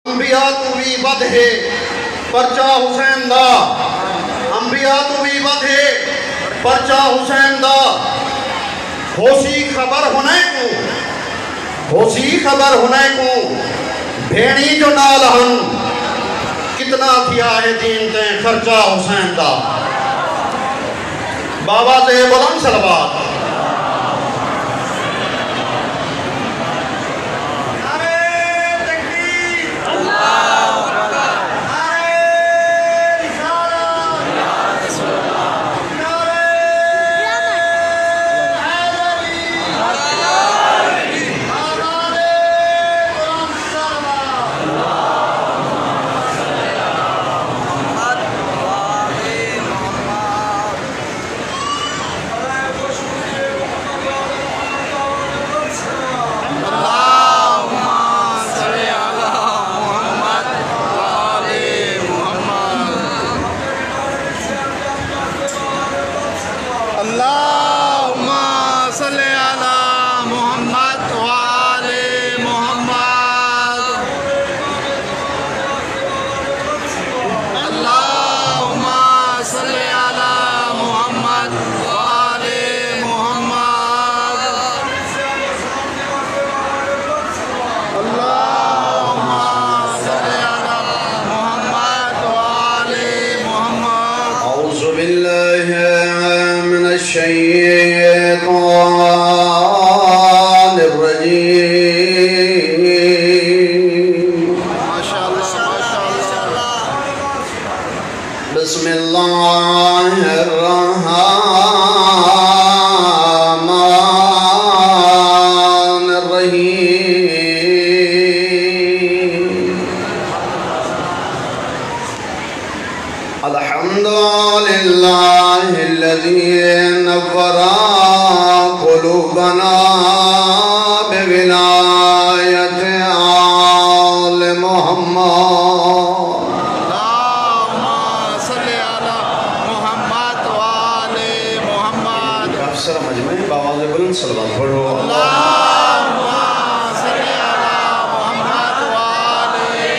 انبیاء تو بھی ود ہے پرچہ حسین دا، انبیاء تو بھی ود ہے پرچہ حسین دا، ہوسی خبر ہونے کو بھیڑی جو نال ہن کتنا کیا ہے دین تے خرچہ حسین دا۔ بابا سے بلند صلوات۔ بسم اللہ الرحمن الرحیم الحمدللہ الذی نور قلوبنا بولایت آل محمد۔ صلوات پڑھو۔ اللہم صلی علی محمد وآل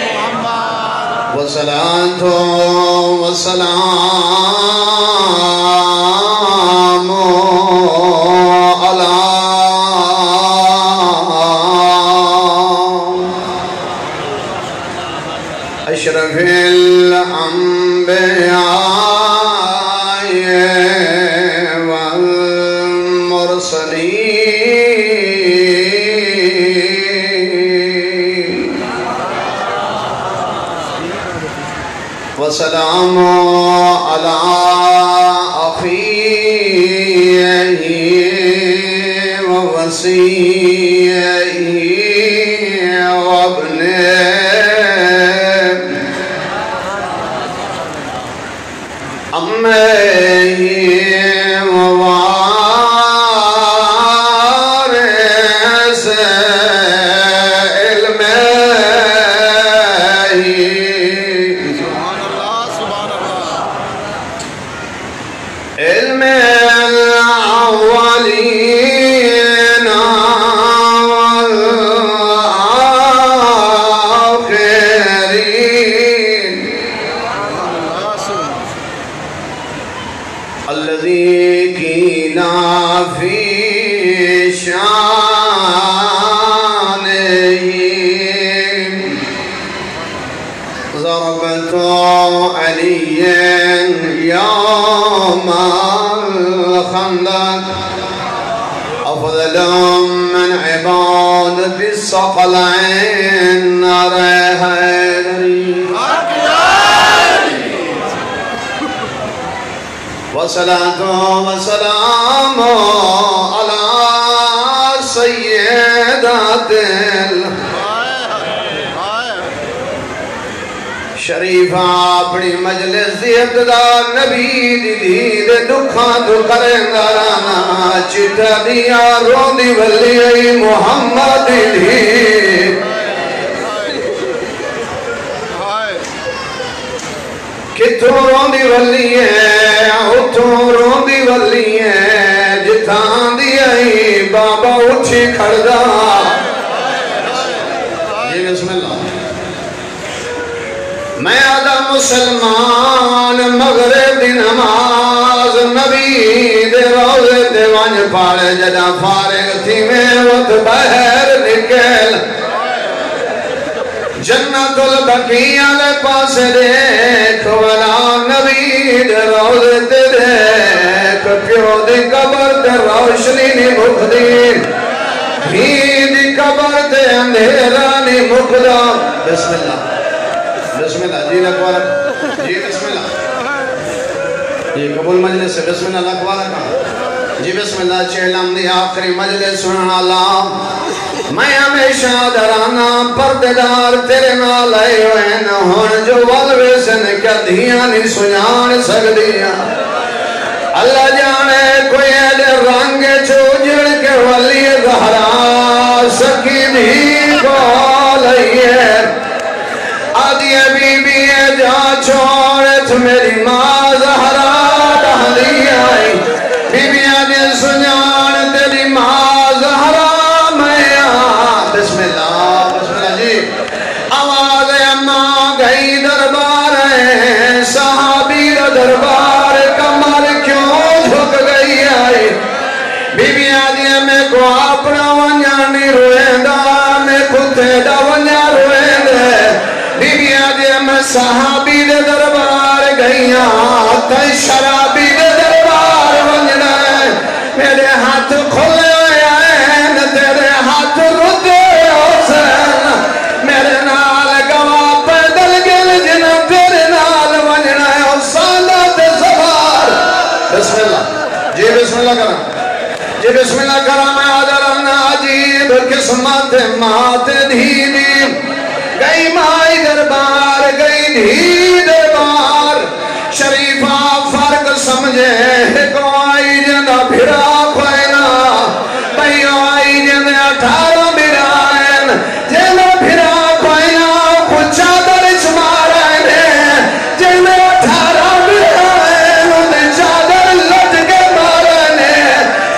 محمد وصلاة وسلام علی اشرف الانبیاء وسلام علی اخیہ ووصیہ وابن امیہ ووارث علم الاولین والآخرین الذی قیل فی شانہ ضربۃ علی یوم الخندق أفضل من عبادة الثقلين نار حيدري وصلاة وسلام على سيدات شریفہ اپنی مجلس دی ابتدا نبی دی دید دکھاں تو کریں دارانا چٹا دیا رون دی ولی ای محمد دی کتوں رون دی ولی ہے اتوں رون دی ولی ہے جتاں دی ای بابا اٹھی کھڑ دا جی بسم اللہ میں آدھا مسلمان مغرب دی نماز نبی دے روزے دے وانج پاڑے جدا فارغ تھی میں وقت بہر نکل جنت البقیع لے پاس دیکھ ولا نبی دے روزے دے دیکھ پیو دی قبر دے روشنی نی مخدی ہی دی قبر دے اندھیرا نی مخدا بسم اللہ بسم اللہ جی اکبر جی بسم اللہ جی قبول مجلس سے بسم اللہ اکبر کا جی بسم اللہ چہلم دی آخری مجلس سننا اللہ میں ہمیشہ درانا پرددار تیرے نال آئے ہوئے نہ ہون جو والوے سے نکدیاں نہیں سنان سکدیاں اللہ جانے کوئی ایڈے رنگ چوجڑ کے ولی زہرا سکی بھی کو لئیے آدھی بی بی جا چھوڑت میری ماں زہرا ڈہلی آئی بی بی آدھی سنان تیری ماں زہرا میں بسم اللہ جی آواز اماں گئی دربار ہے صحابی دربار کمر کیوں جھک گئی آئی بی بی آدھی میں کو اپنا ونجانی روئیں دا میں کتے دا ونجا روئیں دے بی بی آدھی میں صحابی دے دربار گئیاں تئی شرابی دے دربار ونجنا ہے میرے ہاتھ کھلے آئین تیرے ہاتھ رتے حسین میرے نال گواہ پیدل گل جنا تیرے نال ونجنا ہے حسینہ تے سفار بسم اللہ جی بسم اللہ کرام جی بسم اللہ کرام میں آدھران عجیب قسمت مات دھیدی گئی مائی دربار گئی دھی دربار شریفہ فرق سمجھے کو آئی جندہ پھرا خوائنا بھئیو آئی جندہ 18 برائن جندہ پھرا خوائنا کچھا درچ مارائنے جندہ 18 برائن انہیں چادر لٹ کے مارائنے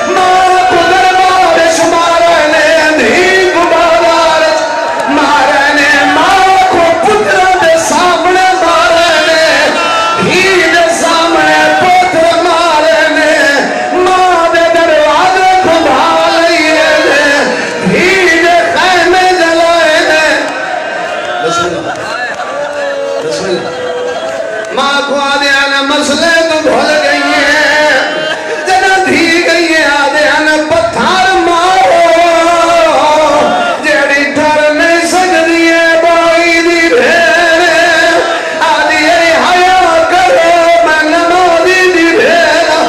ماں کو دربار شمارائنے دھی کو بازار مارائنے ماں کو پتر دے سامنے مارائنے دھی دے سامنے پتر مارائنے ماں دے دروازے کو بھالئیے دھی دے خیمے جلائے بسم اللہ بسم اللہ ماں کو آدھے آنے مسئلے تو بھول گئی ہیں جنہ دھی گئی ہیں آدھے آنے پتھار مارو جیڑی ٹھر نہیں سکتی ہے بائی دی بھیڑے آدھی ہے حیاء کرو میں نمازی دی بھیڑا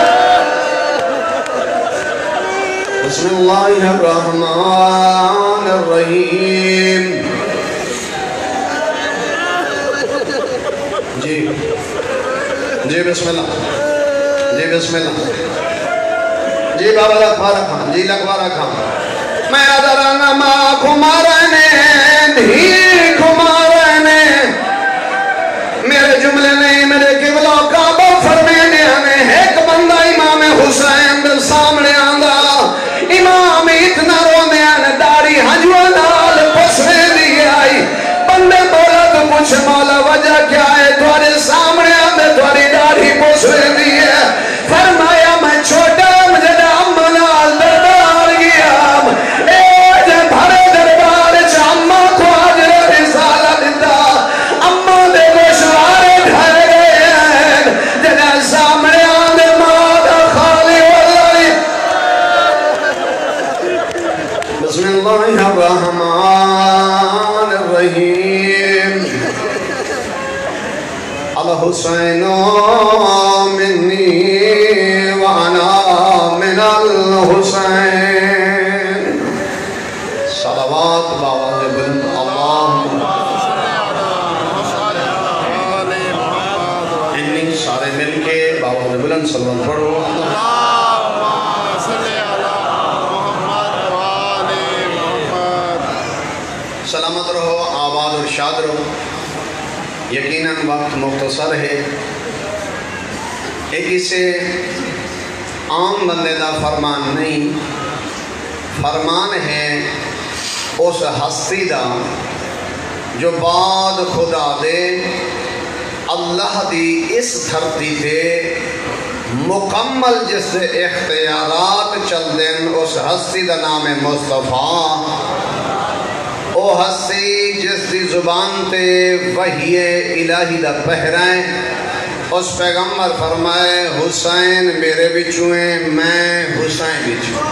بسم اللہ الرحمن الرحیم جی جی بسم اللہ جی بسم اللہ جی بابا لکھوارا خان جی لکھوارا خان میں آدھرانا ماں کھمارانے دھی کھمارانے میرے جملے نہیں میرے قبلہ کعبہ فرمینے آنے ایک بندہ امام حسین دے سامنے آندہ امام اتنا رونے آنے داڑھی ہنجوہ نال پسرے دی آئی بندے بولا تو پوچھ مولا وجہ کیا ہے تھوڑے سامنے آنے تھوڑی داڑھی پسرے دی ہے فرمایا میں چھوٹا مجھے امہ نال دربار گیا اے جے بھرے دربار چامہ کو حجر رسالہ دیتا امہ دے گوشوارے ڈھائے گئے ہیں جنہ سامنے آنے مادہ خالی واللہ بسم اللہ الرحمن الرحیم الحسین منی وانا من الحسین صلوات باواز بلند اللہم انہی سارے مل کے باواز بلند صلوات پڑھو سلامت رہو آباد اور شاد رہو یقیناً وقت مختصر ہے ایک اسے عام بندے دا فرمان نہیں فرمان ہے اس ہستی دا جو بعد خدا دے اللہ دی اس دھرتی تے مکمل جس اختیارات چل دیں اس ہستی دا نام ہے مصطفیٰ. او ہستی جس دی زبان تے وحی الہی دا پہرائیں. اس پیغمبر فرمائے حسین میرے بچوں ہیں میں حسین بچوں.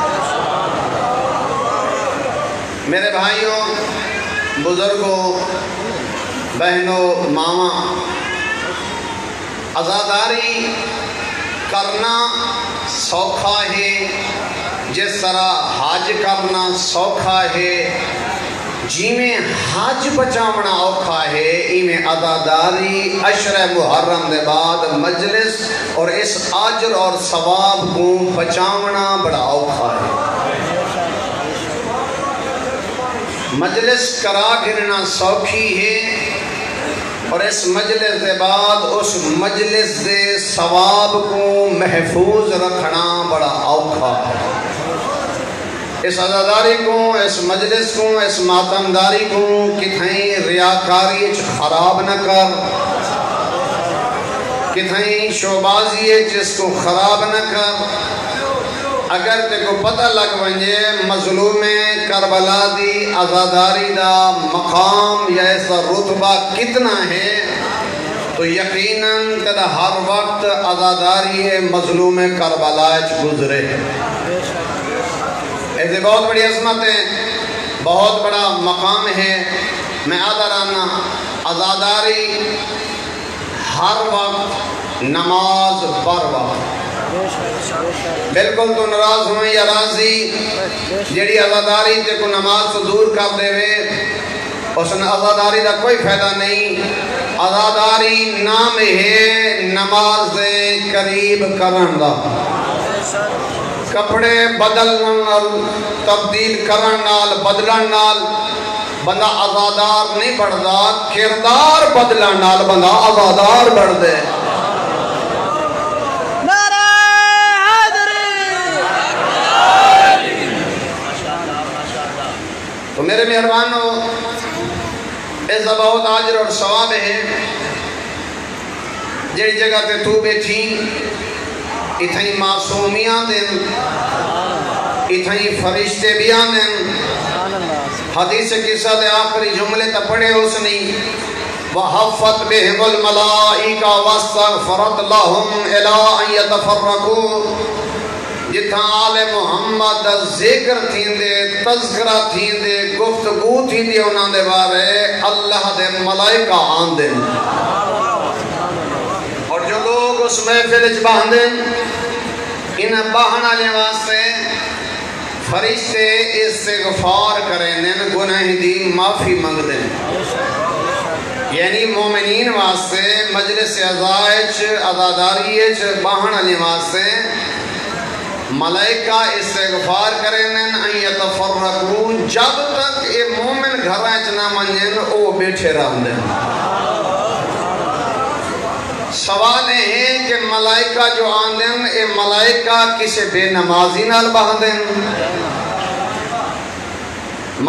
میرے بھائیوں بزرگوں بہنوں ماما عزاداری کرنا سوکھا ہے جس طرح حج کرنا سوکھا ہے. جی میں حج بچاونا اوکھا ہے ای میں عزاداری عشر محرم دے بعد مجلس اور اس اجر اور ثواب کو بچاونا بڑا اوکھا ہے. مجلس کرا گرنا سوکھی ہے اور اس مجلس دے بعد اس مجلس دے ثواب کو محفوظ رکھنا بڑا اوکھا ہے. اس عزاداری کو اس مجلس کو اس ماتمداری کو کتھائیں ریاکاری خراب نہ کر کتھائیں شوبازی جس کو خراب نہ کر. اگر تے کو پتہ لگ ونجے مظلوم کربلا دی عزاداری دا مقام یا ایسا رتبہ کتنا ہے تو یقیناً تیرا ہر وقت عزاداری مظلوم کربلا گزرے. ایسے بہت بڑی عظمت ہے بہت بڑا مقام ہے. میں آدھرانا عزاداری ہر وقت نماز پر وقت. بالکل تو ناراض ہوئیں یا راضی جیڑی عزاداری تے کو نماز تو دور کر دے وے اس عزاداری دا کوئی فائدہ نہیں. عزاداری نام ہے نماز دے قریب کرن دا. کپڑے بدلن نال تبدیل کرن نال بدلن نال بندہ عزادار نہیں بڑھدا. کردار بدلن نال بندہ عزادار بڑھ دے. تو میرے مہربانوں ایسا بہت آجر اور ثواب ہے جیڑی جگہ تے تو بیٹھی اتھائی معصومیاں دن اتھائی فرشتے بیان دن. حدیث قصہ دے آخری جملے تا پڑھے اس نے وَحَفَّتْ بِهِمُ الْمَلَائِكَ وَاسْتَغْفَرَتْ لَهُمْ إِلَىٰ أَنْ يَتَفَرَّقُوا. جتھاں آل محمد ذکر تھیندے تذکرہ تھیندے گفتگو تھیندے انہاں دے بارے اللہ دے ملائکہ آندے اور جو لوگ اس محفل اچ باندے انہیں باہنا لے واسطے فرشتے استغفار کریں گناہ دی معافی مانگ دیں. یعنی مومنین واسطے مجلس عزائچ عزاداریچ باہنا لے واسطے ملائکہ استغفار کریں ان یتفرقون جب تک یہ مومن گھر اچ نہ منجن او بیٹھے رہن دیں. سوال ہے کہ ملائکہ جو آندن اے ملائکہ کسے بے نمازی نال باندن.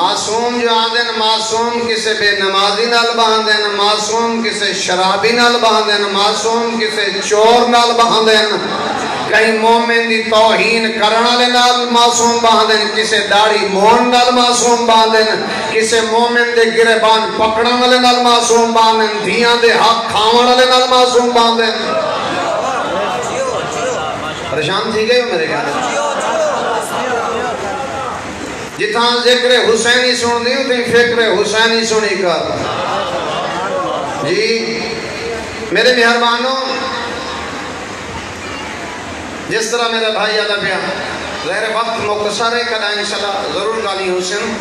معصوم جو آندن معصوم کسے بے نمازی نال باندن. معصوم کسے شرابی نال باندن. معصوم کسے چور نال باندن. کہیں مومن دی توہین کرنا لے نال معصوم باندن. کسے داڑھی مون نال معصوم باندن. کسے مومن دے گریبان پکڑن لے نال معصوم باندن. دھیاں دے حق کھاون لے نال معصوم باندن. پریشان تھی گئے ہو میرے گھر جتاں ذکر حسینی سن دیو تھی فکر حسینی سنی کر. جی میرے مہربانوں جس طرح میرا بھائی آدھا پیا ظاہر وقت مقصر ہے کل انشاءاللہ ضرور گالی حسین.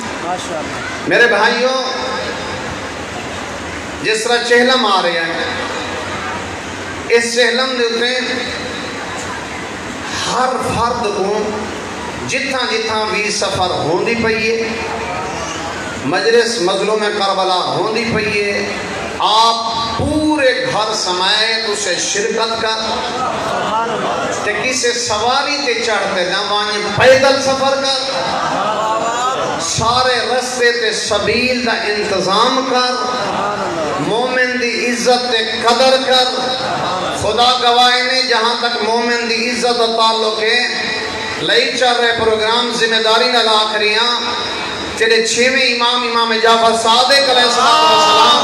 میرے بھائیوں جس طرح چہلم آ رہے ہیں اس چہلم دیتے ہر فرد کو جتھاں جتھاں بھی سفر ہوندی پئیے مجلس مظلوم کربلا ہوندی پئیے آپ پورے گھر سمائے اسے شرکت کر تے کسے سواری تے چڑھتے نہ وانی پیدل سفر کر سارے رستے تے سبیل دا انتظام کر. مومن دی عزت قدر کر. خدا گواہ نے جہاں تک مومن دی عزت و تعلق ہے لئی چل رہے پروگرام ذمہ داری نہ لا کریاں تیرے چھویں امام جعفر صادق علیہ السلام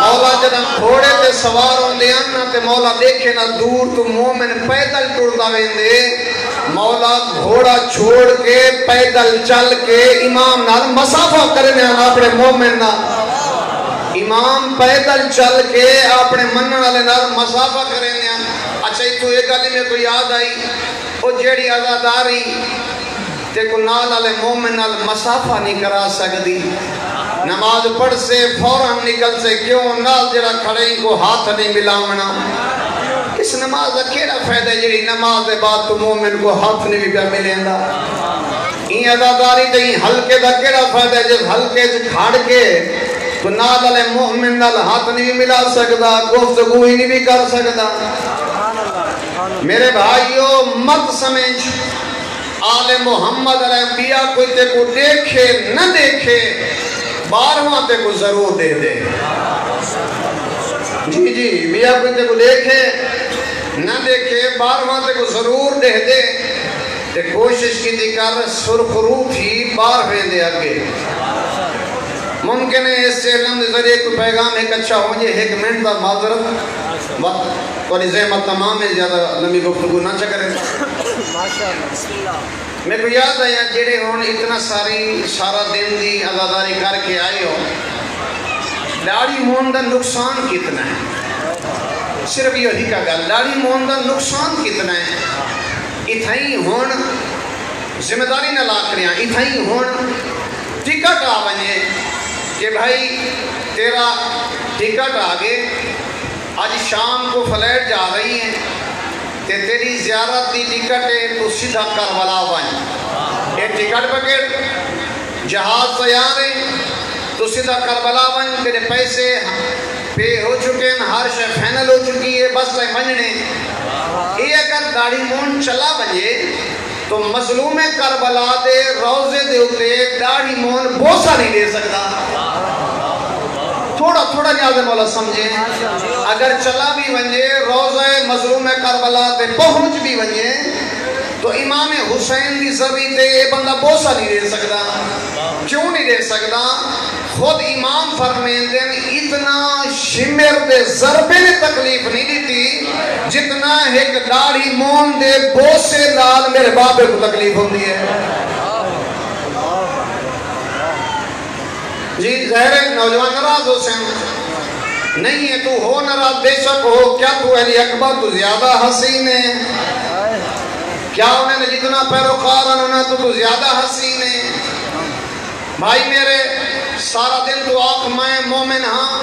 مولا جدم گھوڑے تے سوار ہوندے ہیں تے مولا دیکھے نہ دور تو مومن پیدل ٹردا ویندے. مولا گھوڑا چھوڑ کے پیدل چل کے امام نال مسافہ کرنے اپنے مومن نال. امام پیدل چل کے اپنے منن والے نال مسافہ کرنے. اچھا تو ایک گل میں کو یاد آئی او جیڑی عزاداری تے کو نال والے مومن نال مسافہ نہیں کرا سکدی نماز پڑھ سے فوراً نکل سے کیوں نال جڑا کھڑے کو ہاتھ نہیں ملاونا. اس نماز کا کیڑا فائدہ جڑی نماز دے بعد تو مومن کو ہاتھ نہیں بھی ملیندا. این عزاداری تے ہلکے دا کیڑا فائدہ جس ہلکے سے کھڑ کے تو نال والے مومن نال ہاتھ نہیں ملا سکدا گفتگو ہی نہیں بھی کر سکدا. میرے بھائیو مت سمجھ آل محمد علیہ انبیاء کوئی تے کو دیکھے نہ دیکھے بارہواں تے کو ضرور دے دے. جی میاں کوئی تے کو دیکھے نہ دیکھے بارہواں تے کو ضرور دے دے. تے کوشش کی دی کر سرخ روح ہی بارہویں دے آگے. ممکن ہے اس سے علم دے ذریعے کوئی پیغام ایک اچھا ہو جائے. ایک منٹ دا معذرت وقت اور زحمت تمام ہے زیادہ لمبی گفتگو نہ چکرے. میں کو یاد آیا جڑے ہون اتنا سارا دن دی عزاداری کر کے آئے ہو داڑھی مون دا نقصان کتنا ہے. صرف یہی کا گل داڑھی مون دا نقصان کتنا ہے. اتھائی ہون ذمہ داری نہ لا کریاں اتھائی ہون ٹکٹ آ بنے کہ بھائی تیرا ٹکٹ آگے آج شام کو فلیٹ جا رہی ہیں تے تیری زیارت دی ٹکٹ ہے تو سیدھا کربلا بن. یہ ٹکٹ پکڑ جہاز تیار ہے تو سیدھا کربلا بن. تیرے پیسے پے ہو چکے ہیں ہر شے فائنل ہو چکی ہے بس لے بننے. یہ اگر داڑھی مون چلا بجے تو مظلوم کربلا دے روزے دے اتے داڑھی مون بوسا نہیں دے سکتا. تھوڑا نیاز مولا سمجھیں. اگر چلا بھی ونجے روزہ مظلوم کربلا تے پہنچ بھی ونجے تو امام حسین دی زبی تے یہ بندہ بوسا نہیں دے سکتا. کیوں نہیں دے سکتا؟ خود امام فرمین دیں اتنا شمر دے ضربے نے تکلیف نہیں دیتی جتنا ایک داڑھی مون دے بوسے لال میرے بابے کو تکلیف ہوتی ہے. جی ظاہر نوجوان ناراض ہو سن نہیں ہے تو ہو ناراض بے شک ہو. کیا تو علی اکبر تو زیادہ حسین ہے؟ کیا انہیں نے جتنا پیروکار انہوں نے تو زیادہ حسین ہے؟ بھائی میرے سارا دن تو آنکھ میں مومن ہاں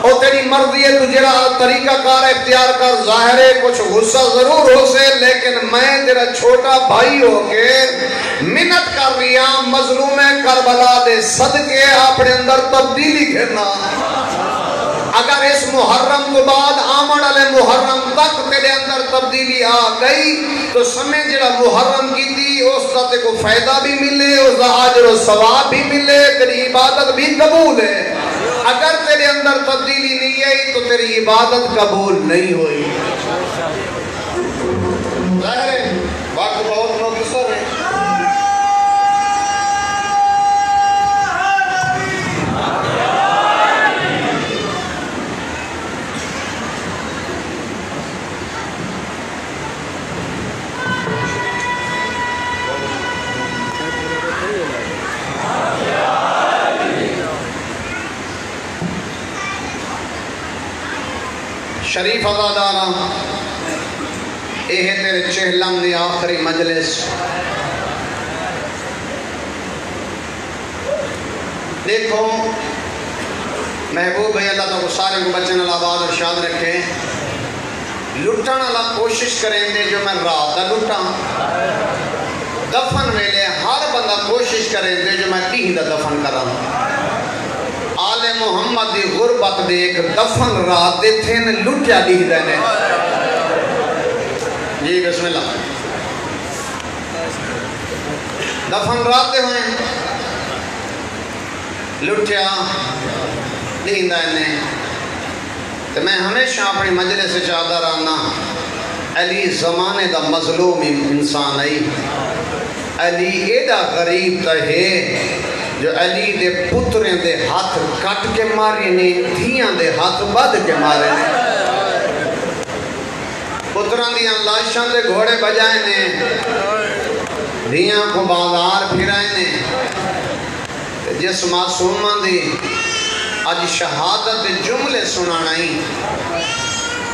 اور تیری مرضی ہے تو جڑا طریقہ کار اختیار کر. ظاہر ہے کچھ غصہ ضرور ہو سے لیکن میں تیرا چھوٹا بھائی ہو کے منت کر رہا مظلوم کربلا دے صدقے اپنے اندر تبدیلی کرنا. اگر اس محرم کو بعد آمن والے محرم تک تیرے اندر تبدیلی آ گئی تو سمجھ جڑا محرم کی تھی اس کا تے کو فائدہ بھی ملے اس کا اجر و ثواب بھی ملے تیری عبادت بھی قبول ہے. اگر تیرے اندر تبدیلی نہیں آئی تو تیری عبادت قبول نہیں ہوئی. ظاہر ہے وقت بہت مختصر ہے. شریف آزادانہ یہ ہے تیرے چہلم دی آخری مجلس. دیکھو محبوب ہے اللہ تعالیٰ کو سارے کو بچن اللہ آباد اور شاد رکھے. لٹن اللہ کوشش کریں دے جو میں رات دا لٹاں دفن ویلے ہر بندہ کوشش کریں دے جو میں تیہ دا دفن کراں. آل محمد دی غربت دے ایک دفن رات دے تھے نے لٹیا دی دینے. جی بسم اللہ. دفن رات دے ہوئے لٹیا دیندا انہیں تو میں ہمیشہ اپنی مجلس چادر آنا علی زمانے دا مظلوم انسان آئی علی ایڈا غریب تا ہے جو علی دے پتریں دے ہاتھ کٹ کے مارے نے دھیاں دے ہاتھ بد کے مارے نے پتران دیاں لاشاں دے گھوڑے بجائے نے دھیاں کو بازار پھرائے نے جس معصومہ دی آج شہادت جملے سنانائی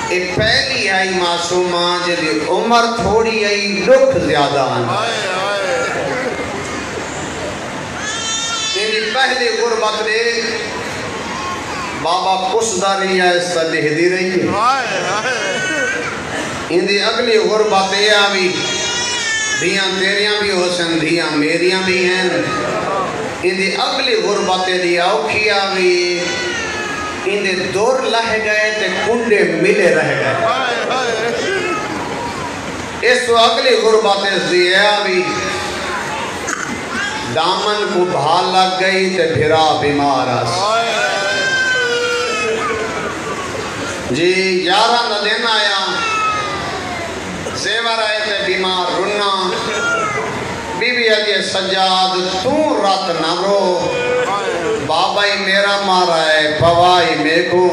ایک پہلی آئی معصومہ جدی عمر تھوڑی آئی دکھ زیادہ انہی پہلی غربت دے بابا کسداری اس تا لہ دی رہی ہے انہی اگلی غربت یہ آوی دھیاں تیریاں بھی ہو سن دھیاں میریاں بھی ہیں انہی اگلی غربت دی آوکھی آوی انہی دور لہ گئے تے کنڈے ملے رہ گئے اس تو اگلی غربت دی آوی دامن کو بھال لگ گئی تے بھرا بیمار آس جی یارہ نہ دن آیا زیور آئے تے بیمار رنا بی بی اگے سجاد تو رات نہ رو بابا ہی میرا مارا ہے پوائی میں کو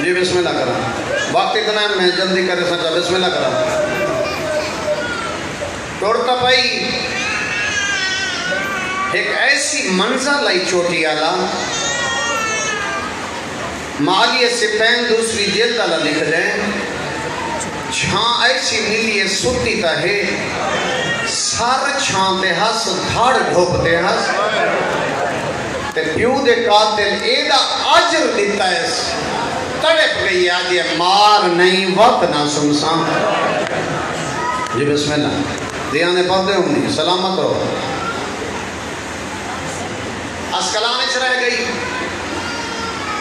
جی بسم اللہ کرا وقت اتنا ہے میں جلدی کرے سچا بسم اللہ کرا توڑتا بھائی ایک ایسی منظر لائی چوٹی آلا مالی سپین دوسری جلد آلا لکھ دیں چھاں ایسی ملی ستی تا ہے سار چھاں دے ہس دھاڑ دھوپ دے ہس تے پیو دے قاتل ایدہ آجر دیتا ہے تڑپ گئی آجی مار نہیں وقت نہ سنسان جی بسم اللہ دیانے پڑھ دے ہوں سلامت رہو اسکلانچ رہ گئی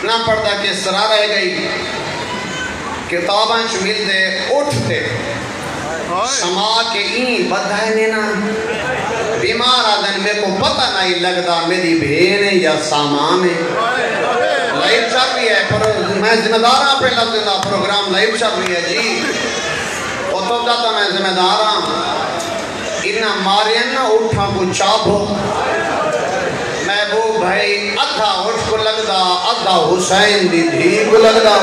نہ پڑھتا کس طرح رہ گئی کتابانچ مل دے اٹھتے سما کے این بدھائے نینا بیمار آدن میں کو پتہ نہیں لگتا میری بھین یا سامان ہے لائیو چل رہی ہے میں ذمہ داراں پہ لگ دیتا پروگرام لائیو چل رہی ہے جی وہ تو جاتا میں ذمہ داراں انہا مارین نہ اٹھا کو چاپو محبوب بھائی ادھا اٹھ کو لگدا ادھا حسین دی دھی کو لگدا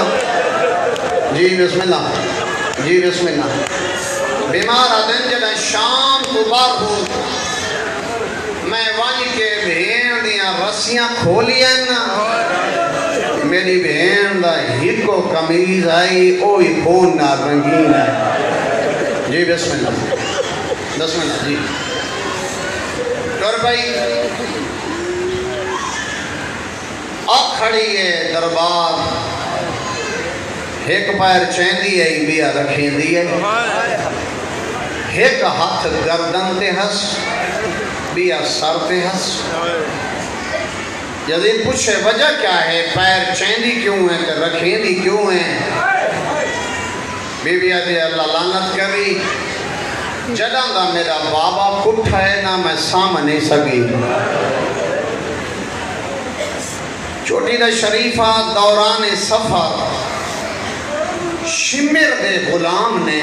جی بسم اللہ جی بسم اللہ بیمار آدن جب شام کو بار ہو میں وانی کے بھین دیاں رسیاں کھولیا نا میری بھین دا ہکو کمیز آئی اوئی خون نہ رنگین ہے جی بسم اللہ بسم اللہ جی اور بھائی اب کھڑی ہے دربار ایک پیر چیندی ہے بیا رکھیں دی ہے ایک ہاتھ گردن تے ہس بیا سر تے ہس جدید پوچھے وجہ کیا ہے پیر چیندی کیوں ہے کہ رکھیں دی کیوں ہے بی بی آدھی اللہ لعنت کری جدان دا میرا بابا کٹھ ہے نہ میں سامنے سگی چھوٹی دا شریفہ دوران سفر شمر دے غلام نے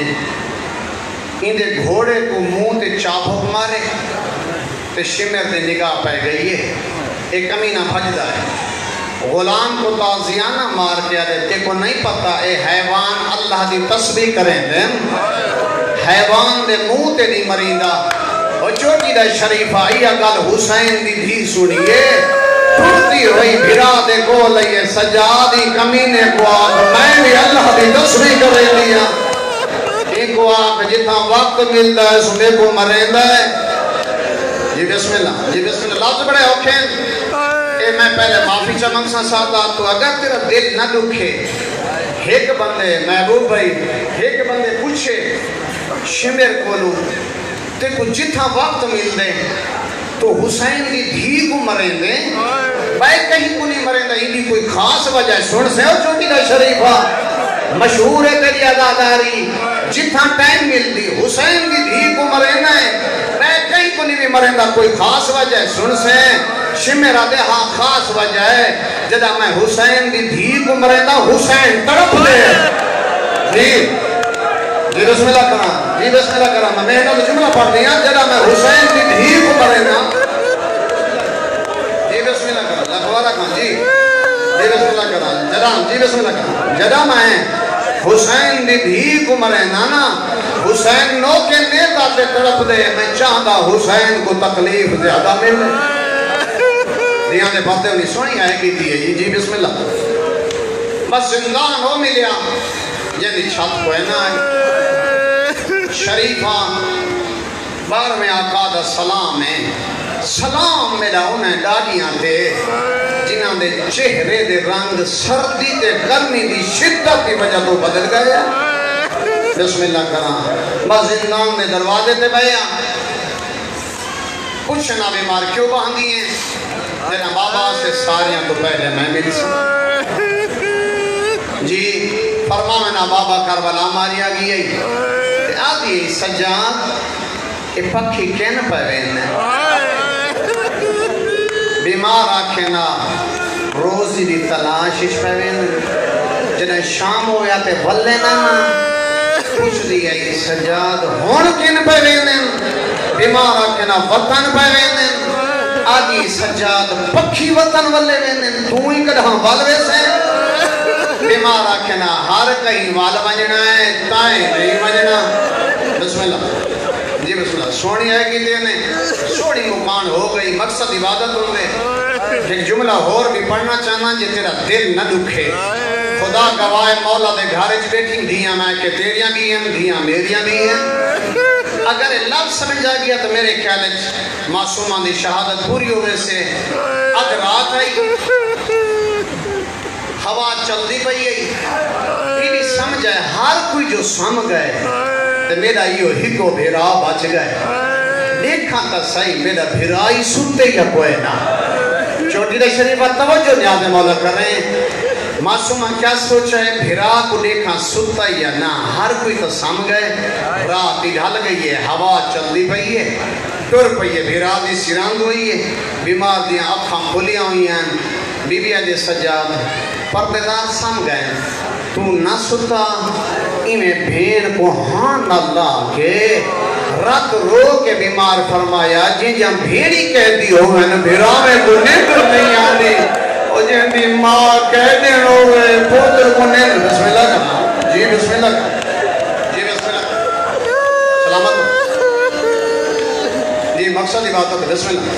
ان دے گھوڑے کو منہ تے چابک مارے تے شمر دے نگاہ پہ گئی ہے ایک کمینہ بھجدہ ہے غلام کو تازیانہ مار کے آدھے تے کو نہیں پتا اے حیوان اللہ دی تسبیح کریں دیں حیوان دے منہ تے نہیں مریندہ اور چھوٹی دا شریفہ آئیا گل حسین دی دھی سنیے ٹھوٹی ہوئی بھرا دے کو لئیے سجادی کمینے کو آگ میں بھی اللہ دی تسبیح کرے لیا ایک کو آگ جتنا وقت ملتا ہے سنے کو مرندہ ہے جی بسم اللہ جی بسم اللہ لفظ بڑے اوکھیں اے میں پہلے معافی چمنگ سا ساتھ تو اگر تیرا دل نہ دکھے ایک بندے محبوب بھائی ایک بندے پوچھے شمر کولو تے کو جتنا وقت مل دے تو حسین دی دھی کو مریں دے بھائی کہیں کو نہیں مریں دے ہی کوئی خاص وجہ سن سے اور چھوٹی دا شریفہ مشہور ہے تیری عداداری جتنا ٹائم مل دی حسین دی دھی کو مریں دے بھائی کہیں کو نہیں بھی مریں دے کوئی خاص وجہ سن سے میرا دے ہاں خاص وجہ ہے جدا میں حسین دی دھی کو مریندا حسین تڑپ دے جی بسم اللہ کرام جی بسم اللہ کرام میں نے جملہ پڑھ دیا جدا میں حسین دی دھی کو مریندا جی بسم اللہ کرام لکھوارا کہاں جی بسم اللہ کرام جدا جی بسم اللہ کرام جدا میں حسین دی دھی کو مریندا نا حسین نو کے نیتا تے تڑپ دے میں چاہتا حسین کو تکلیف زیادہ ملے دیاں دے باتیں انہیں سونی آئے کی تھی جی بسم اللہ بس زندان ہو ملیا یعنی چھت کو ہے نا شریفہ بار میں آقا دا سلام ہے سلام میرا انہیں ڈاڑیاں دے جنہاں دے چہرے دے رنگ سردی تے گرمی دی شدت کی وجہ تو بدل گئے بسم اللہ کرام بس زندان میں دروازے تے بھیا پوچھنا بیمار کیوں باندھی ہیں میرا بابا سے ساریاں تو پہلے میں مل سکتا جی فرمانا بابا کربلا ماریا گئی آدھی سجاد یہ پکھی کین پہوین بیمار آکھنا روزی دی تلاشش پہوین جنہیں شام ہو یا تے بھلے نا پوچھ دیا یہ سجاد ہون کین پہوین بیمار آکھنا وطن پہوین آدھی سجاد پکھی وطن والے وینن تو ہی کڑھاں والوے سے بیمار آکھنا ہر کہیں وال بننا ہے تائیں نہیں بننا بسم اللہ جی بسم اللہ سونی ہے کہ دینے سونی مکان ہو گئی مقصد عبادت ہوں گے ایک جملہ اور بھی پڑھنا چاہنا جی تیرا دل نہ دکھے خدا گواہ مولا دے گھارج بیٹھی دھیاں میں کہ تیریاں بھی ہیں دھیاں میریاں بھی ہیں اگر لفظ سمجھا گیا تو میرے خیال معصومان دی شہادت پوری ہوئے سے اد رات آئی ہوا چل دی پئی آئی بھی سمجھ ہے ہر کوئی جو سم گئے تو میرا یہ ہکو بھیرا بچ گئے دیکھا تا صحیح میرا بھیرائی سنتے یا کوئی نا چھوٹی دے شریفہ توجہ نیاز مولا کر رہے ہیں معصومہ کیا سوچا ہے بھیرا کو دیکھا ستا یا نا ہر کوئی تو سم گئے رات ڈھل گئی ہے ہوا چل دی پئی ہے ٹر پئی ہے بھیرا دی سیراند ہوئی ہے بیمار دیاں اکھاں کھلیاں ہوئی ہیں بی بی آدھے سجاد پردیدار سم گئے تو نہ ستا انہیں بھین کو ہاں نہ لاکے رات رو کے بیمار فرمایا جن جہاں بھیڑی کہہ دی ہوئے نا بھیرا میں کو نیتر نہیں آنی اور جن دی ماں کہہ دین ہوئے پوتر کو نیتر بسم اللہ کرنا جی بسم اللہ کرنا جی بسم اللہ کرنا سلامت جی مقصد ہی بات ہے بسم اللہ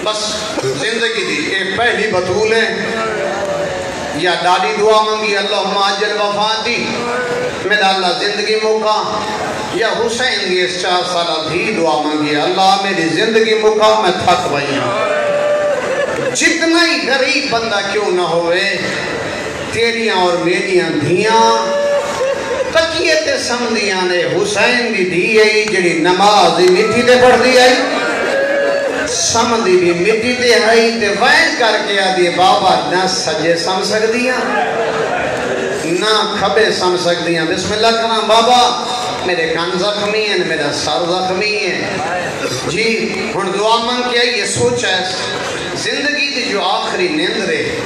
بس زندگی دی ایک پہلی بطول ہے یا ڈاڑی دعا منگی اللہم آجل وفاتی میرا اللہ زندگی موقع یا حسین کی اس 4 سالہ بھی دعا منگی اللہ میری زندگی موقع میں تھک بھئی ہوں جتنا ہی غریب بندہ کیوں نہ ہوئے تیریاں اور میریاں دھیاں تکیتے سمدیاں نے حسین دی دی آئی جڑی نماز دی مٹی دے پڑھ دی آئی سمدی بھی مٹی تے آئی تے وین کر کے آدھی بابا نہ سجے سم سکدیاں نہ کھبے سم سکدیاں بسم اللہ کرام بابا میرے کان زخمی ہیں میرا سر زخمی ہے جی ہن دعا مانگ کے یہ سوچ ہے زندگی دی جو آخری نیند رہے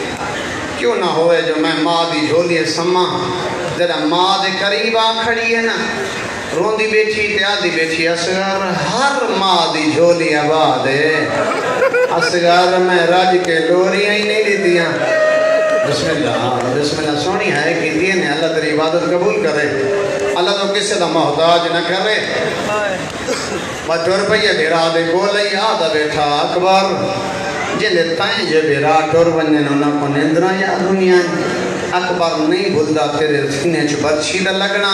کیوں نہ ہوئے جو میں ماں دی جھولی سما ذرا ماں دے قریب آ کھڑی ہے نا روندی بیٹھی تے آدھی بیٹھی اصغر ہر ماں دی جھولی آباد ہے اصغر میں راج کے لوریاں ہی نہیں دیتیاں بسم اللہ سونی ہے کہ دین ہے اللہ تیری عبادت قبول کرے اللہ تو کسی دا محتاج نہ کرے بچور پہیے بھیرا دے گولئی آدھا بیٹھا اکبر جلے تائیں جے بھیرا ٹور بننے نونا کو نیندرہ یا دنیا اکبر نہیں بھولدا تیرے سینے چ برچھی دا لگنا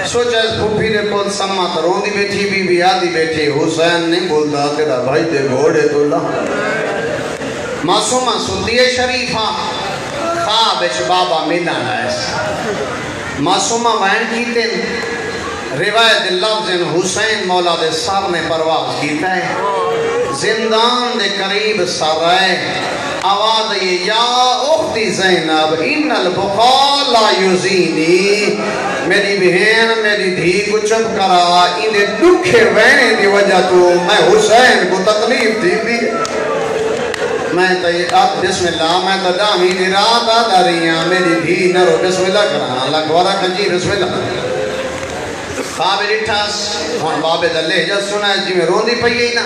سوچا اس پھوپھی دے کول سما تروں دی بیٹھی بی بی آدھی بیٹھی حسین نہیں بھولدا تیرا بھائی دے گھوڑے تو لا معصومہ سندیے شریفہ خواب اچ بابا ملان ایس معصومہ وین کیتے روایت لفظ حسین مولا دے سامنے پرواز کیتا ہے زندان دے قریب سر رہے آواز یہ یا اختی زینب ان البقاء لا یزینی، میری بہن میری دھی کو چپ کرا، انہیں دکھے وینے دی وجہ تو میں حسین کو تکلیف دی میں تو اب بسم اللہ میں تو دامی دی رات آدھا رہی ہیں میری دھی نرو بسم اللہ کرا اللہ گوارا کنجی بسم اللہ خواب ریٹھاس ہون بابے دا لہجہ سنا ہے جی میں روندی پئی نا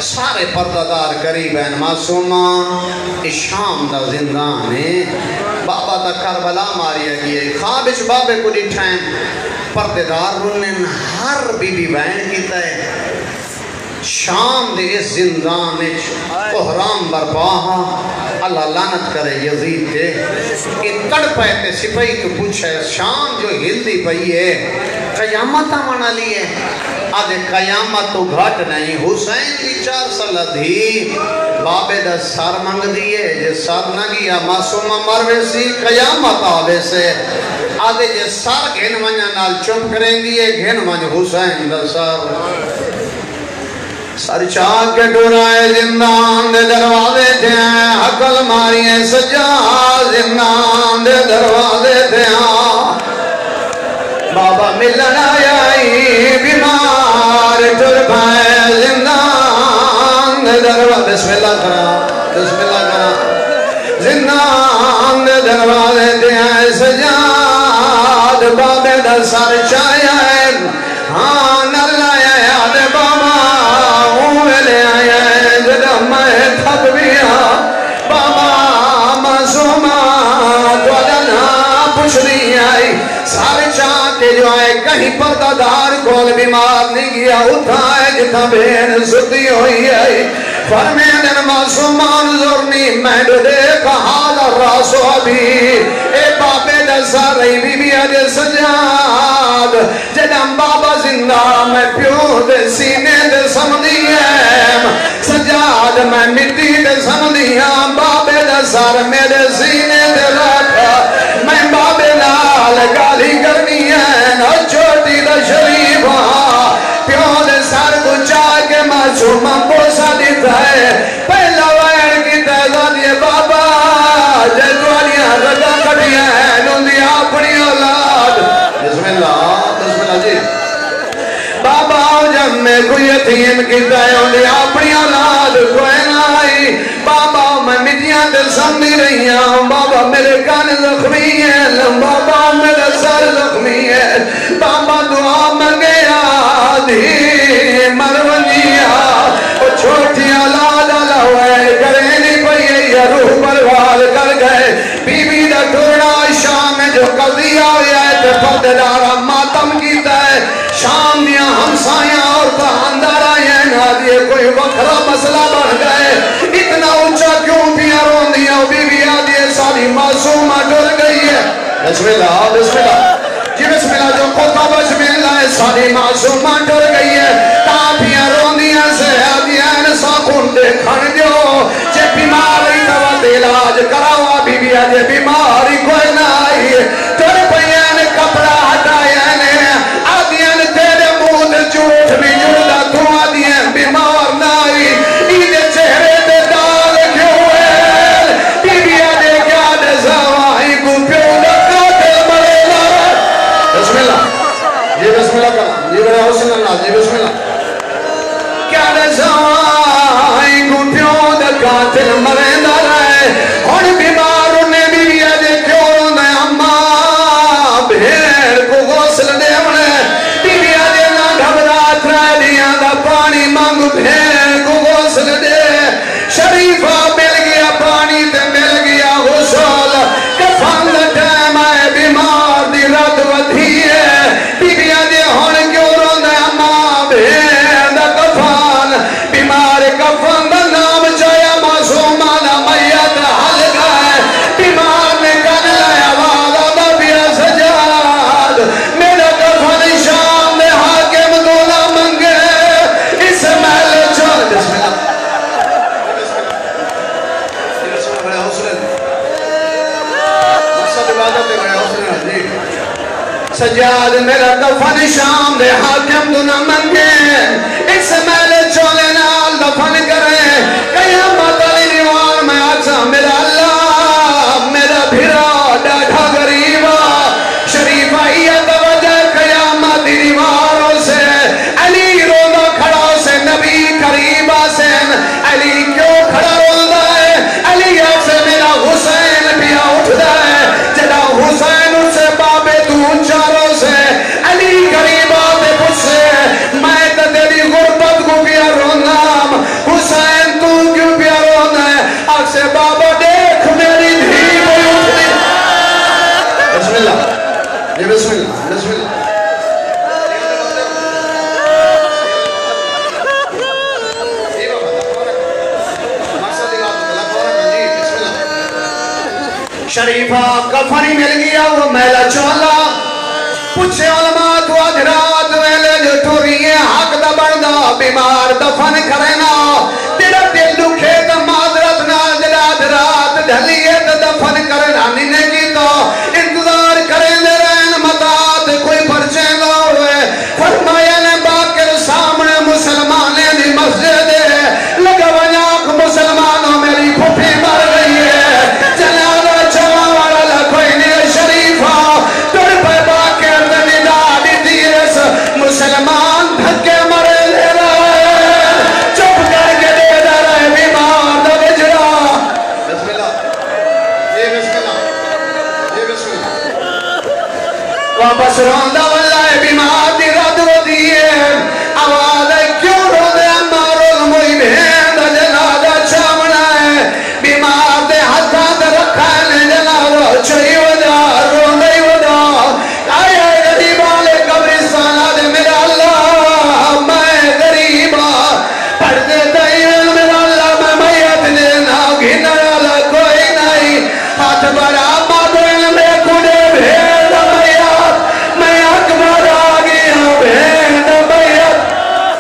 سارے پردادار قریب ہیں معصومہ شام دا زندان ہے بابا دا کربلا ماریا گئی خواب اس بابے کو ڈٹھائیں پردادار رونن ہر بی بی بہن کیتا ہے شام دے اس زندان احرام برپاہا اللہ لعنت کرے یزید کے یہ تڑ پہتے سپاہی تو پوچھے شام جو ہلدی پئی ہے قیامت آمانا لی ہے آدھے قیامت تو گھٹ نہیں حسین کی 4 سال دھی بابے دا سر منگ دیئے جے سر نہ گیا معصومہ مروے سی قیامت آوے سے آدھے جے سر گھن منجا نال چپ کریں دیئے گھن منج حسین دا سر سر چاک کے ڈورائے زندان دے دروازے تھے حقل ماریے سجا زندان دے دروازے تھے بابا ملن آئی بیمار ٹر پائے زندان دے دروازے بسم اللہ کرا زندان دے دروازے تھے سجاد بابے دا سر چایا ہے ہاں نل آیا یاد بابا لے آیا ہے جدہ میں تھک بیا بابا معصومہ دولنا پوچھ دی آئی سارے چاہ کے جو آئے کہیں پردادار کول بیمار نہیں گیا اٹھائے جتنا بہن ستی ہوئی آئی فرمین معصومان ضرنی میں دیکھا حال راسو ابھی اے بابے دسا رہی بی بی اجے سجاد جدم بابا زندہ میں پیو دے سینے دے سمدیم سجاد میں مٹی دے سمدیم بابے دسا میرے سینے دے رکھا میں بابے لال گالی کرنی ہے نہ چھوٹی دا شریفہ پیو دے سار کو چاہ کے معصومہ بوسا دیتا ہے پہلا وائر کی تعداد یہ بابا جدوالیاں رگا کٹیاں ہیں نوندی اپنی اولاد بسم اللہ جی بابا جب میں کوئی یتیم کی نوندی اپنی اولاد کوئی نہ آئی بابا میں مٹیاں دل سمجھ رہی ہوں بابا میرے کان زخمی ہے بابا میرے سر زخمی ہے بابا دعا منگے آدھی مرونیا وہ چھوٹی اولاد اللہ کریں نہیں پئی یا روح بروال کر گئے بی بی دا ٹوڑا شام میں جو قضیہ ہویا ہے تے پردارا ماتم کیتا ہے شام دیا ہمسایاں اور اندر آئے ہیں نادیے کوئی وکھرا مسئلہ بن گئے اتنا اونچا کیوں پیا رون دیا بی بی آدھیے ساری معصومہ ڈر گئی ہے بسم اللہ جی بسم اللہ جو قطع بسم اللہ ساری معصومہ ڈر گئی ہے تاپیاں رون دیا سے آدھیاں ساکھون دیکھن جو جے بیماری دوات علاج کراوا بی بی آدھے بیماری کوئی نہ آئی ڈر پیان کپڑا ہٹایا نے آدھیاں تیرے مود جھوٹ بھی جڑا تو آدھیاں بیمار نہ آئی ایدے چہرے دے دال کیوں ہے بی بی آدھے کیا دے زوائی کو پیو لکا دے مرے لارا بسم اللہ جی بسم اللہ کرنا جی بڑے حسن اللہ جی بسم اللہ کیا دے زوائی کو پیو لکا دے مرے لارا ہے اور بیمار انہیں بی بی آدھے کیوں نے اممہ بھیر کو غسل دے انہیں بی بی آدھے نہ گھبرات رہ دیا دا پانی مانگ بھیر کو غسل دے شریفہ مل گیا پانی تے مل گیا غسل کفن ٹائم آئے بیمار دی رات ودھی ہے بی بی آدھے ہون کیوں روندے اممہ بھیر دا کفن بیمار کفن دا نام چایا معصومانہ میت حل گئے بیمار نے کن لیا وعدہ دا بیا سجاد میرا کفن شام میں حاکم دولا منگے اس محل چھوڑ بسم اللہ بڑے حوصلے مقصد عبادت ہے بڑے حوصلے سجاد میرا کفن شام دے حاکم دولا منگے اس محل چھوڑے نال دفن کرے قیامت علی دیوان میں آجا سے بابا دیکھ میری دھی کوئی اٹھنے بسم اللہ یہ بسم اللہ بسم اللہ شریفہ کفنی مل گیا وہ میلہ چولا پوچھے علماء تو اجرات ویلے جو ٹوری ہے حق دا بردہ بیمار دفن کرنا تیرا دل دکھے تا معذرت نال جلاد رات ڈھلیے تا دفن کرنا نینے کی تو انتظار کریں دے رہن مداد کوئی پرچے نہ ہوئے فرمایا نے باکر سامنے مسلمانے دی مسجد ہے لگا ونیاک مسلمانوں میری پھوپھی مر گئی ہے مسلمان دھکے مرے لے رہا ہے چپ کر کے دے رہا ہے بیمار دا بجرا بسم اللہ یہ بسم اللہ یہ بسم اللہ واپس روندہ واللہ بیمار دی رد ہو دیئے آواز ہے کیوں رو دے امارو موئی بہن دا جنادہ چامنا ہے بیمار دے ہتھا دے رکھا ہے جنادہ چھئی وجہ روندہ ہی وجہ آئے غریبان لے قبرستان آدھے میرا اللہ میں غریبا پڑھ دے دائیوان میرا اللہ میں میت دینا گھنا اللہ کوئی نہیں ہاتھ بڑا مادوین میں کنے بھیڑ میت میں اکبر آگیا بھیڑ میت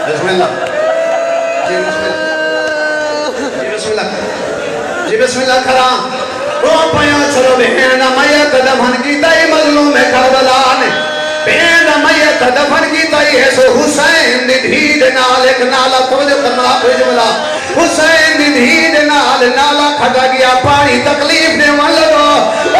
بسم اللہ جی بسم اللہ جی بسم اللہ جی بسم اللہ کھرام وہ پیا چلو بھیڑ میت دفن کی تائی مظلوم کربلا نے بین میت دفن کی تائی ہے سو حسین دی دھید نال ایک نالا توجہ کرنا کوئی جملہ حسین دی دھید نال نالا کھٹا گیا پانی تکلیف دے من لگو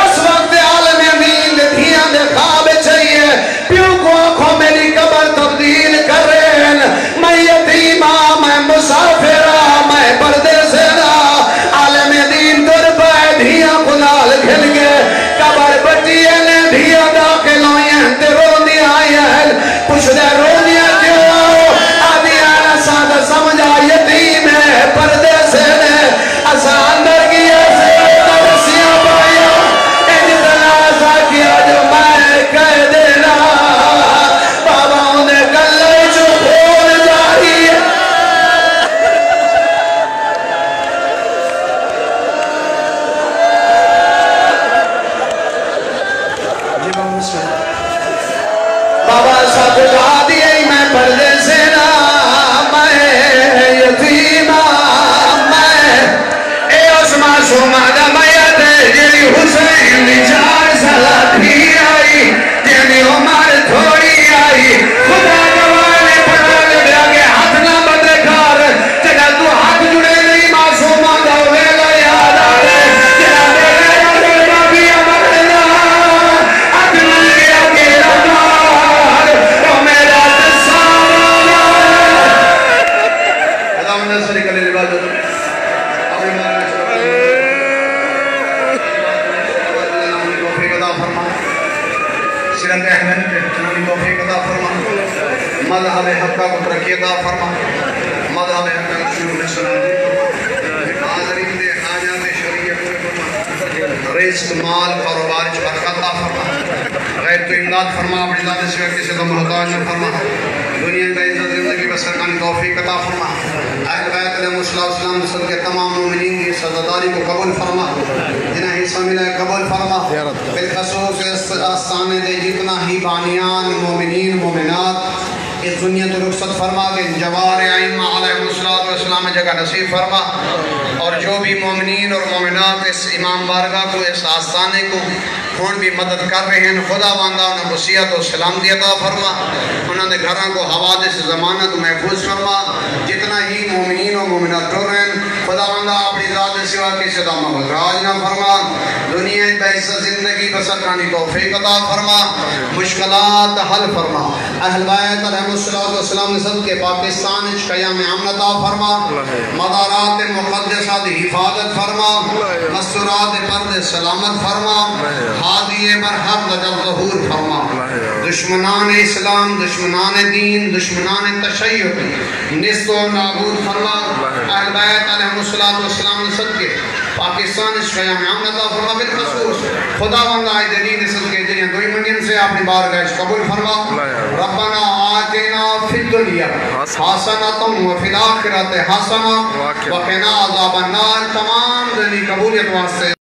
اس وقت عالم امین دے دھیان دے خواب چاہیے پیو کو آنکھوں میری قبر تبدیل کر رہے میں یتیمہ میں مسافرہ میں پردیسینا عالم دین در پائے دھیان کنال کھل گئے قبر بٹیے نے دھیان داخل ہوئے تے رو دیا ہے پوچھ دے رو دیا کیوں آدھی آنا سادہ سمجھا یتیم ہے پردے سے نے آسان در گیا سے ترسیاں پایا اجتنا سا کیا جو میں کہہ دینا بابا انہیں گلے جو کھول جاری ہے بابا ساتھ کہا دیا میں پردے سے نا میں یتیمہ میں اے اس معصومہ دا میت جیلی حسین دی 4 سال بھی آئی جیلی عمر تھوڑی آئی خدا گوانے پڑھا لے آگے ہاتھ نہ بدے کار جگہ تو ہاتھ جڑے نہیں معصومہ دا ویلا یاد آرے جگہ دے گیا دے بابی امرنا اکنا گیا گیرا مار وہ میرا تسانا خدا من نصری کلی لبادت اپنی مارے سیرت احمد نامی توفیق عطا فرما مذہب حقہ کو ترقی عطا فرما مذہب حقہ کو شروع میں سنا فرما حاضرین دے حاجات شریعت فرما رزق مال کاروبار چ برکت عطا فرما غیر تو امداد فرما اپنی ذات سے کسی کو محتاج نہ فرما دنیا کا عزت زندگی بسر کرنے توفیق عطا فرما اہل بیت علیہ السلام صدقے تمام مومنین کی سزاداری کو قبول فرما جنہیں حصہ ملا قبول فرما بالخصوص آستانے دے جتنا ہی بانیان مومنین مومنات اس دنیا تو رخصت فرما کے جوار ائمہ علیہ السلام جگہ نصیب فرما اور جو بھی مومنین اور مومنات اس امام بارگاہ کو اس آستانے کو کون بھی مدد کر رہے ہیں خدا باندھا انہیں وصیت و سلامتی عطا فرما انہوں نے گھراں کو حوادث ضمانت محفوظ فرما جتنا ہی مومنین و مومنات ٹر رہے ہیں خدا باندھا اپنی ذات سوا کی صدا مغراج نہ فرما دنیا بحث زندگی بسر کرنے توفیق عطا فرما مشکلات حل فرما اہل بیت علیہ السلام نے سب کے پاکستان قیام امن عطا فرما مدارات مقدسات حفاظت فرما مستورات پرد سلامت فرما ہادی برحق لجل ظہور فرما دشمنان اسلام دشمنان دین دشمنان تشیع نست و نابود فرما اہل بیت علیہ السلام نے سب کے پاکستان اس قیام عام عطا فرما بالخصوص خدا بندہ آئی دین اسل کے جنہیں دوئی منگن سے اپنی بارگاہ قبول فرما ربنا آتنا فی الدنیا حسنۃ وفی الآخرۃ حسنۃ وقنا عذاب النار تمام دنی قبولیت واسطے